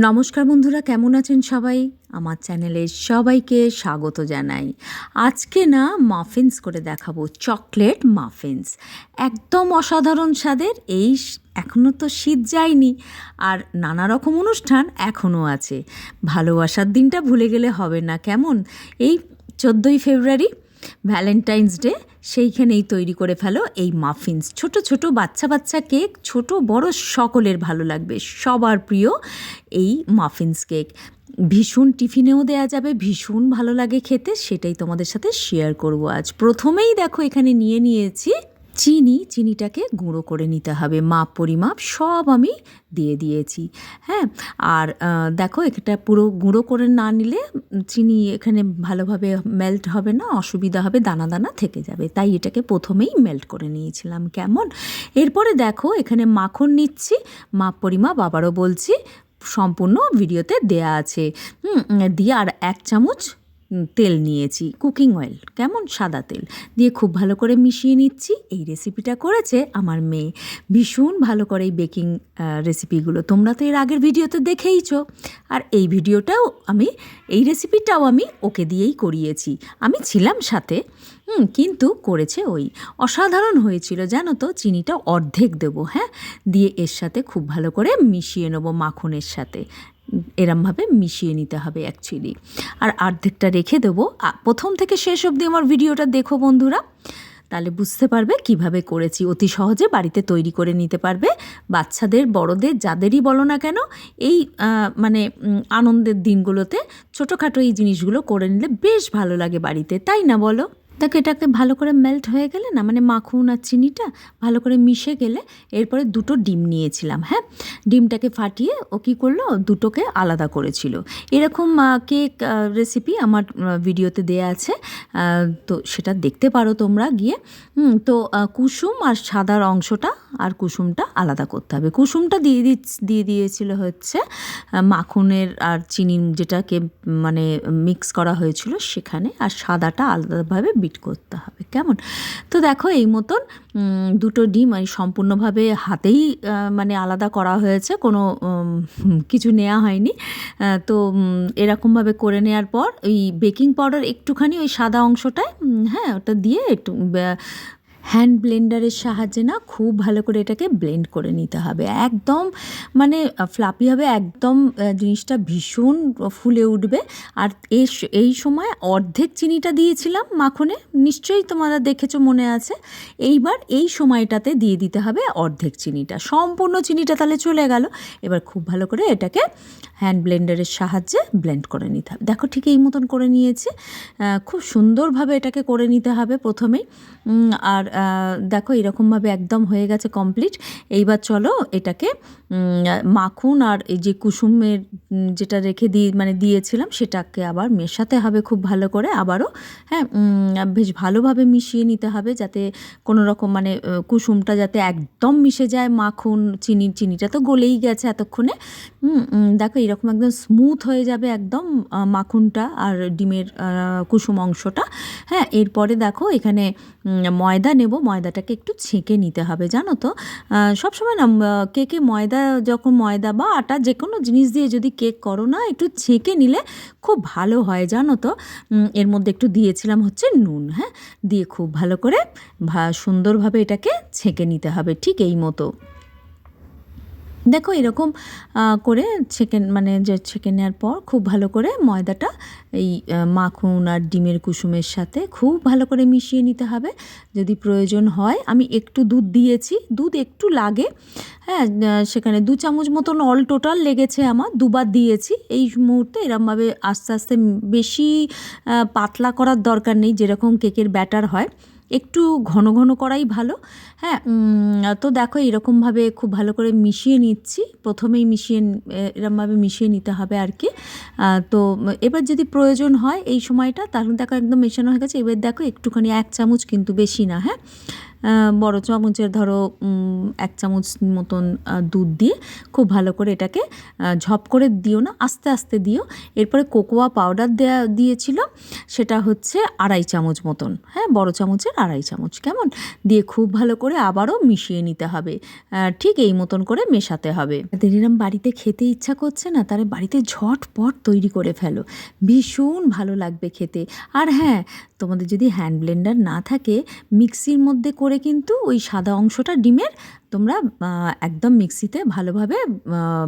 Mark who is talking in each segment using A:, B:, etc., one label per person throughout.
A: নমস্কার বন্ধুরা, কেমন আছেন সবাই? আমার চ্যানেলে সবাইকে স্বাগত জানাই। আজকে না মাফিন্স করে দেখাবো, চকলেট মাফিন্স। একদম অসাধারণ স্বাদের। এখনও তো শীত যায়নি, আর নানা রকম অনুষ্ঠান এখনও আছে। ভালোবাসার দিনটা ভুলে গেলে হবে না, কেমন? এই 14ই ফেব্রুয়ারি ভ্যালেন্টাইন্স ডে, সেইখানেই তৈরি করে ফেলো এই মাফিন্স। ছোট ছোট বাচ্চা কেক, ছোট বড় সকলের ভালো লাগবে, সবার প্রিয় এই মাফিন্স কেক। ভীষণ টিফিনেও দেয়া যাবে, ভীষণ ভালো লাগে খেতে, সেটাই তোমাদের সাথে শেয়ার করব আজ। প্রথমেই দেখো এখানে নিয়েছি চিনিটাকে গুঁড়ো করে নিতে হবে, মাপ পরিমাপ সব আমি দিয়ে দিয়েছি। হ্যাঁ, আর দেখো এটা পুরো গুঁড়ো করে না নিলে চিনি এখানে ভালোভাবে মেল্ট হবে না, অসুবিধা হবে, দানা দানা থেকে যাবে, তাই এটাকে প্রথমেই মেল্ট করে নিয়েছিলাম। কেমন? এরপরে দেখো এখানে মাখন নিচ্ছি, মাপ পরিমাপ আবারও বলছি, সম্পূর্ণ ভিডিওতে দেয়া আছে। দিয়ে আর 1 চামচ তেল নিয়েছি, কুকিং অয়েল, কেমন, সাদা তেল দিয়ে খুব ভালো করে মিশিয়ে নিচ্ছি। এই রেসিপিটা করেছে আমার মেয়ে, ভীষণ ভালো করে এই বেকিং রেসিপিগুলো। তোমরা তো এর আগের ভিডিওতে দেখেইছো, আর এই রেসিপিটাও আমি ওকে দিয়েই করিয়েছি। আমি ছিলাম সাথে, কিন্তু করেছে ওই। অসাধারণ হয়েছিল জানো তো। চিনিটা অর্ধেক দেবো, হ্যাঁ, দিয়ে এর সাথে খুব ভালো করে মিশিয়ে নেবো, মাখনের সাথে এরমভাবে মিশিয়ে নিতে হবে অ্যাকচুয়ালি। আর অর্ধেকটা রেখে দেবো। প্রথম থেকে শেষ অবধি আমার ভিডিওটা দেখো বন্ধুরা, তাহলে বুঝতে পারবে কিভাবে করেছি। অতি সহজে বাড়িতে তৈরি করে নিতে পারবে, বাচ্চাদের বড়দের যাদেরই বলো না কেন। এই আনন্দের দিনগুলোতে ছোটোখাটো এই জিনিসগুলো করে নিলে বেশ ভালো লাগে বাড়িতে, তাই না বলো? দেখো এটাকে ভালো করে মেল্ট হয়ে গেলে না, মাখন আর চিনিটা ভালো করে মিশে গেলে, এরপরে 2টো ডিম নিয়েছিলাম। হ্যাঁ, ডিমটাকে ফাটিয়ে ও কী করলো, দুটোকে আলাদা করেছিল। এরকম কেক রেসিপি আমার ভিডিওতে দেয়া আছে, তো সেটা দেখতে পারো তোমরা গিয়ে। তো কুসুম আর সাদার অংশটা আর কুসুমটা আলাদা করতে হবে। কুসুমটা দিয়ে দিয়েছিল হচ্ছে মাখনের আর চিনির যেটাকে মিক্স করা হয়েছিল সেখানে, আর সাদাটা আলাদাভাবে বিট করতে হবে। কেমন? তো দেখো এই মতন 2টো ডিম সম্পূর্ণভাবে হাতেই আলাদা করা হয়েছে, কোনো কিছু নেওয়া হয়নি। তো এরকমভাবে করে নেওয়ার পর ওই বেকিং পাউডার একটুখানি ওই সাদা অংশটায়, হ্যাঁ, ওটা দিয়ে একটু হ্যান্ড ব্লেন্ডারের সাহায্যে না খুব ভালো করে এটাকে ব্লেন্ড করে নিতে হবে। একদম ফ্লাপি হবে, একদম জিনিসটা ভীষণ ফুলে উঠবে। আর এই সময় অর্ধেক চিনিটা দিয়েছিলাম মাখনে, নিশ্চয়ই তোমরা দেখেছো, মনে আছে। এইবার এই সময়টাতে দিয়ে দিতে হবে অর্ধেক চিনিটা, সম্পূর্ণ চিনিটা তাহলে চলে গেল। এবার খুব ভালো করে এটাকে হ্যান্ড ব্লেন্ডারের সাহায্যে ব্লেন্ড করে নিতে হবে। দেখো ঠিক এই মতন করে নিয়েছি, খুব সুন্দরভাবে এটাকে করে নিতে হবে প্রথমেই। আর দেখো এরকমভাবে একদম হয়ে গেছে কমপ্লিট। এইবার চলো এটাকে মাখন আর এই যে কুসুমের যেটা রেখে দিয়েছিলাম সেটাকে আবার মেশাতে হবে খুব ভালো করে আবারও। হ্যাঁ, বেশ ভালোভাবে মিশিয়ে নিতে হবে, যাতে কোনো রকম কুসুমটা যাতে একদম মিশে যায় মাখন চিনিটা তো গলেই গেছে এতক্ষণে। দেখো এরকম একদম স্মুথ হয়ে যাবে একদম মাখনটা আর ডিমের কুসুম অংশটা। হ্যাঁ, এরপরে দেখো এখানে ময়দা নেব, ময়দাটাকে একটু ছেঁকে নিতে হবে। জানো তো সবসময় না কেকে ময়দা বা আটা যে কোনো জিনিস দিয়ে যদি কেক করো না, একটু ছেঁকে নিলে খুব ভালো হয় জানো তো। এর মধ্যে একটু দিয়েছিলাম হচ্ছে নুন, হ্যাঁ, দিয়ে খুব ভালো করে সুন্দরভাবে এটাকে ছেঁকে নিতে হবে, ঠিক এই মতো। দেখো এরকম করে ছেঁকে নেওয়ার পর খুব ভালো করে ময়দাটা এই মাখন আর ডিমের কুসুমের সাথে খুব ভালো করে মিশিয়ে নিতে হবে। যদি প্রয়োজন হয়, আমি একটু দুধ দিয়েছি, দুধ একটু লাগে, হ্যাঁ, সেখানে 2 চামচ মতন অল টোটাল লেগেছে আমার, 2বার দিয়েছি। এই মুহূর্তে এরমভাবে আস্তে আস্তে, বেশি পাতলা করার দরকার নেই, যেরকম কেকের ব্যাটার হয় একটু ঘন ঘন করাই ভালো। হ্যাঁ, তো দেখো এরকমভাবে খুব ভালো করে মিশিয়ে নিচ্ছি, প্রথমেই এরমভাবে মিশিয়ে নিতে হবে আর কি। তো এবার যদি প্রয়োজন হয় এই সময়টা, তাহলে দেখো একদম মেশানো হয়ে গেছে। এবার দেখো একটুখানি 1 চামচ, কিন্তু বেশি না, হ্যাঁ, বড় চামচের ধরো 1 চামচ মতন দুধ দিয়ে খুব ভালো করে এটাকে ঝপ করে দিও না, আস্তে আস্তে দিও। এরপরে কোকোয়া পাউডার দিয়েছিল, সেটা হচ্ছে 2.5 চামচ মতন, হ্যাঁ বড় চামচের 2.5 চামচ, কেমন দিয়ে খুব ভালো করে আবারও মিশিয়ে নিতে হবে। ঠিক এই মতন করে মেশাতে হবে। এরম বাড়িতে খেতে ইচ্ছা করছে না, তাহলে বাড়িতে ঝটপট তৈরি করে ফেলো, ভীষণ ভালো লাগবে খেতে। আর হ্যাঁ, তোমাদের যদি হ্যান্ড ব্লেন্ডার না থাকে, মিক্সির মধ্যে করে কিন্তু ওই সাদা অংশটা ডিমের তোমরা একদম মিক্সিতে ভালোভাবে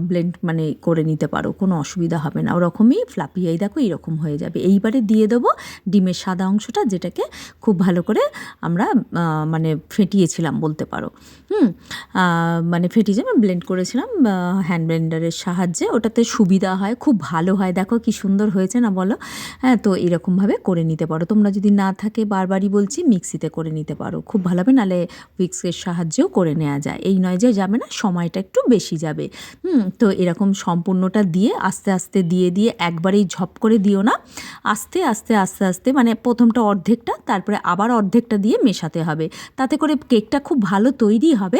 A: ব্লেন্ড মানে করে নিতে পারো, কোনো অসুবিধা হবে না। ওরকমই ফ্লাপি, এই দেখো এইরকম হয়ে যাবে। এইবারে দিয়ে দেবো ডিমের সাদা অংশটা, যেটাকে খুব ভালো করে আমরা মানে ফেটিয়েছিলাম বলতে পারো, মানে ফেটিয়েছিলাম, ব্লেন্ড করেছিলাম হ্যান্ড ব্লেন্ডারের সাহায্যে। ওটাতে সুবিধা হয়, খুব ভালো হয়। দেখো কি সুন্দর হয়েছে না বলো? হ্যাঁ, তো এরকমভাবে করে নিতে পারো তোমরা। যদি না থাকে, বারবারই বলছি, মিক্সিতে করে নিতে পারো, খুব ভালো হবে। নাহলে উইক্সের সাহায্যেও করে নেওয়া যায়। এই নয় যে যাবে না, সময়টা একটু বেশি যাবে। তো এরকম সম্পূর্ণটা দিয়ে আস্তে আস্তে দিয়ে একবারেই ঝপ করে দিও না, আস্তে আস্তে আস্তে আস্তে, মানে প্রথমটা অর্ধেকটা, তারপরে আবার অর্ধেকটা দিয়ে মেশাতে হবে। তাতে করে কেকটা খুব ভালো তৈরি হবে,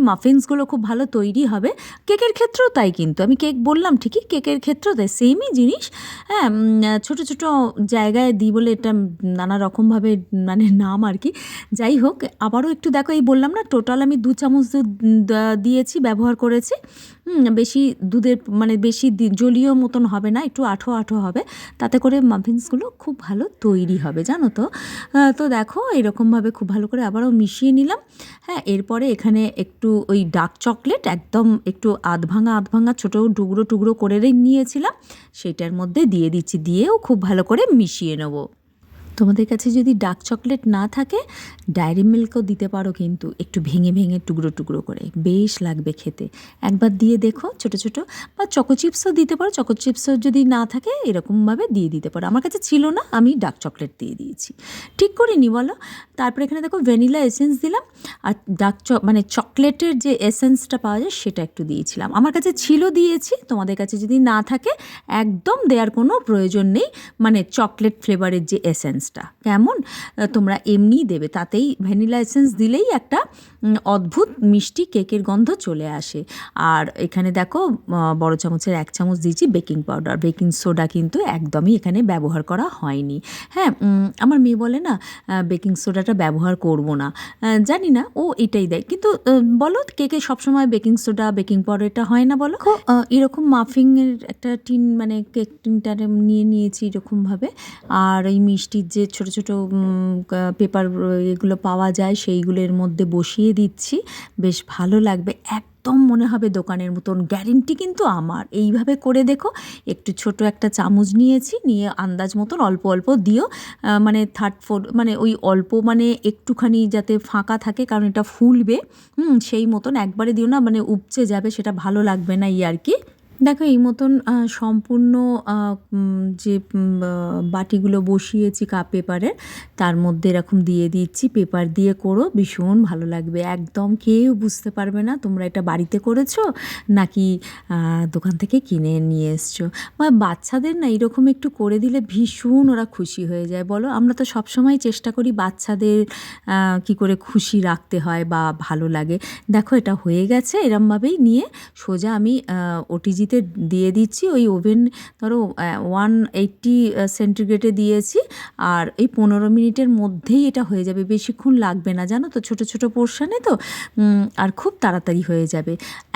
A: মাফিনসগুলো খুব ভালো তৈরি হবে। কেকের ক্ষেত্রেও তাই, কিন্তু আমি কেক বললাম ঠিকই, কেকের ক্ষেত্রেও তাই, সেমই জিনিস। হ্যাঁ, ছোটো ছোটো জায়গায় দিই বলে এটা নানা রকমভাবে মানে নাম আর কি। যাই হোক, আবারও একটু দেখো, এই বললাম না টোটাল আমি 2 চামচ দুধ দিয়েছি, ব্যবহার করেছি। বেশি দুধের মানে বেশি জলীয় মতন হবে না, একটু আঠো আঠো হবে, তাতে করে মাফিনসগুলো খুব ভালো তৈরি হবে, জানো তো। তো দেখো এরকমভাবে খুব ভালো করে আবারও মিশিয়ে নিলাম। হ্যাঁ, এরপরে এখানে একটু ওই ডার্ক চকলেট একদম একটু আধ ভাঙা ছোটো টুকরো টুকরো করে নিয়েছিলাম, সেটার মধ্যে দিয়ে দিচ্ছি, দিয়েও খুব ভালো করে মিশিয়ে নেবো। তোমাদের কাছে যদি ডার্ক চকলেট না থাকে, ডায়েরি মিল্কও দিতে পারো, কিন্তু একটু ভেঙে ভেঙে টুকরো টুকরো করে, বেশ লাগবে খেতে। একবার দিয়ে দেখো, ছোটো ছোটো, বা চকো চিপসও দিতে পারো। চকো চিপসও যদি না থাকে, এরকমভাবে দিয়ে দিতে পারো। আমার কাছে ছিল না, আমি ডার্ক চকলেট দিয়ে দিয়েছি। ঠিক করিনি বলো? তারপরে এখানে দেখো ভ্যানিলা এসেন্স দিলাম, আর মানে চকলেটের যে এসেন্সটা পাওয়া যায় সেটা একটু দিয়েছিলাম। আমার কাছে ছিল, দিয়েছি। তোমাদের কাছে যদি না থাকে, একদম দেওয়ার কোনো প্রয়োজন নেই। মানে চকলেট ফ্লেভারের যে এসেন্সটা, কেমন, তোমরা এমনিই দেবে, তাতেই ভ্যানিলা এসেন্স দিলেই একটা অদ্ভুত মিষ্টি কেকের গন্ধ চলে আসে। আর এখানে দেখো বড় চামচের 1 চামচ দিয়েছি বেকিং পাউডার, বেকিং সোডা কিন্তু একদমই এখানে ব্যবহার করা হয়নি। হ্যাঁ, আমার মেয়ে বলে না বেকিং সোডাটা ব্যবহার করব না, জানি না ও এটাই দেয়, কিন্তু বলো কেকে সবসময় বেকিং সোডা বেকিং পাউডারটা হয় না বলো? এরকম মাফিংয়ের একটা টিন, মানে কেক টিনটা নিয়েছি এরকমভাবে। আর এই মিষ্টির যে ছোটো ছোটো পেপার এগুলো পাওয়া যায়, সেইগুলোর মধ্যে বসিয়ে দিচ্ছি, বেশ ভালো লাগবে, একদম মনে হবে দোকানের মতন, গ্যারেন্টি কিন্তু আমার। এইভাবে করে দেখো। একটু ছোট একটা চামচ নিয়েছি, নিয়ে আন্দাজ মতন অল্প অল্প দিও, মানে 3/4, মানে ওই অল্প, মানে একটুখানি যাতে ফাঁকা থাকে, কারণ এটা ফুলবে, সেই মতন একবারে দিও না, মানে উপচে যাবে, সেটা ভালো লাগবে না, আর কি। দেখো এই মতন সম্পূর্ণ যে বাটিগুলো বসিয়েছি কাপ পেপারের, তার মধ্যে এরকম দিয়ে দিচ্ছি, পেপার দিয়ে করো, ভীষণ ভালো লাগবে, একদম কেউ বুঝতে পারবে না তোমরা এটা বাড়িতে করেছো নাকি দোকান থেকে কিনে নিয়ে এসছো। বা বাচ্চাদের না এরকম একটু করে দিলে ভীষণ ওরা খুশি হয়ে যায়, বলো? আমরা তো সবসময় চেষ্টা করি বাচ্চাদের কি করে খুশি রাখতে হয় বা ভালো লাগে। দেখো এটা হয়ে গেছে, এরমভাবেই নিয়ে সোজা আমি ওটিজিতে দিয়ে দিচ্ছি। ওই ওভেন ধরো 180 সেন্টিগ্রেডে দিয়েছি, আর এই 15 মিনিটের মধ্যেই এটা হয়ে যাবে, বেশিক্ষণ লাগবে না, জানো তো, ছোটো ছোটো পোর্শনে তো, আর খুব তাড়াতাড়ি হয়ে যাবে।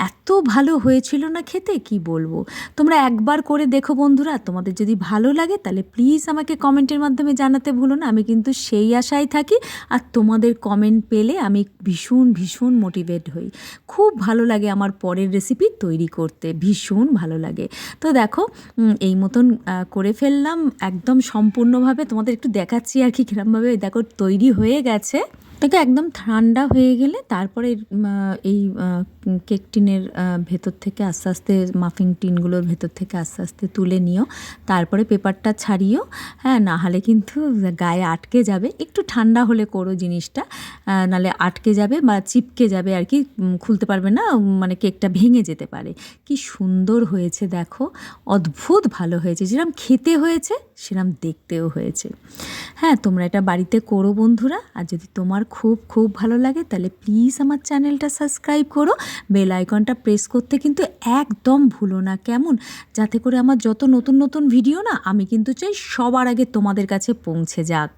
A: এত ভালো হয়েছিল না খেতে, কি বলবো। তোমরা একবার করে দেখো বন্ধুরা, তোমাদের যদি ভালো লাগে তাহলে প্লিজ আমাকে কমেন্টের মাধ্যমে জানাতে ভুলো না, আমি কিন্তু সেই আশায় থাকি। আর তোমাদের কমেন্ট পেলে আমি ভীষণ ভীষণ মোটিভেট হই, খুব ভালো লাগে আমার পরের রেসিপি তৈরি করতে, ভীষণ ভালো লাগে। তো দেখো এই মতন করে ফেললাম একদম সম্পূর্ণভাবে, তোমাদের একটু দেখাচ্ছি আর কি কিরমভাবে দেখো তৈরি হয়ে গেছে। দেখো একদম ঠান্ডা হয়ে গেলে তারপরে এই কেক টিনের ভেতর থেকে আস্তে আস্তে, মাফিং টিনগুলোর ভেতর থেকে আস্তে আস্তে তুলে নিও, তারপরে পেপারটা ছাড়িও। হ্যাঁ, না হলে কিন্তু গায়ে আটকে যাবে, একটু ঠান্ডা হলে করো জিনিসটা, নাহলে আটকে যাবে বা চিপকে যাবে আর কি, খুলতে পারবে না, মানে কেকটা ভেঙে যেতে পারে। কি সুন্দর হয়েছে দেখো, অদ্ভুত ভালো হয়েছে, যেরকম খেতে হয়েছে সেরকম দেখতেও হয়েছে। হ্যাঁ, তোমরা এটা বাড়িতে করো বন্ধুরা। আর যদি তোমার খুব খুব ভালো লাগে তাহলে প্লিজ আমার চ্যানেলটা সাবস্ক্রাইব করো, বেল আইকনটা প্রেস করতে কিন্তু একদম ভুলো না, কেমন? যাতে করে আমার যত নতুন নতুন ভিডিও না আমি কিন্তু চাই সবার আগে তোমাদের কাছে পৌঁছে যাক।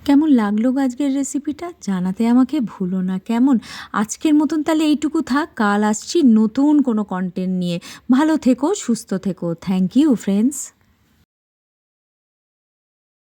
A: কেমন লাগলো গো আজকের রেসিপিটা জানাতে আমাকে ভুলো না, কেমন? আজকের মতন তাহলে এইটুকু থাক, কাল আসছি নতুন কোনো কন্টেন্ট নিয়ে। ভালো থেকো, সুস্থ থেকো। Thank you friends.